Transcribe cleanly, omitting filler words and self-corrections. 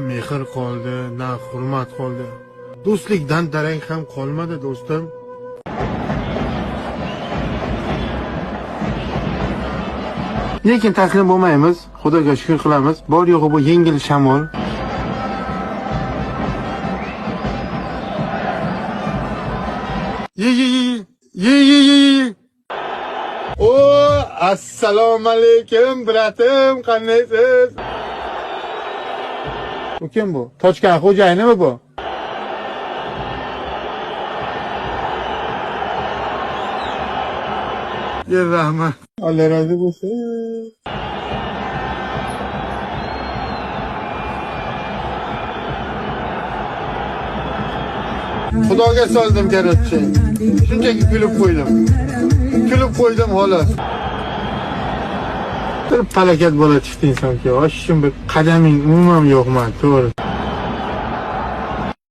mehr qoldi, na hurmat qoldi. Do'stlikdan darang ham qolmadi do'stim. Lekin taslim bo'lmaymiz. Xudoga shukr qilamiz. Bor yo'g'i bu yengil shamol. Ye. O, assalomu alaykum, bratim, qanaysiz? Bu kim bu? Tochkan xo'jayinimi bu? Yer rahmat. Alloh rozi bo'lsin. Xudoga soldim garchi. Shunchaki kulib qo'ydim xolos. Bir falokat bola chiqdi insonga. Oshim bir qadaming umuman yo'qman, to'g'ri.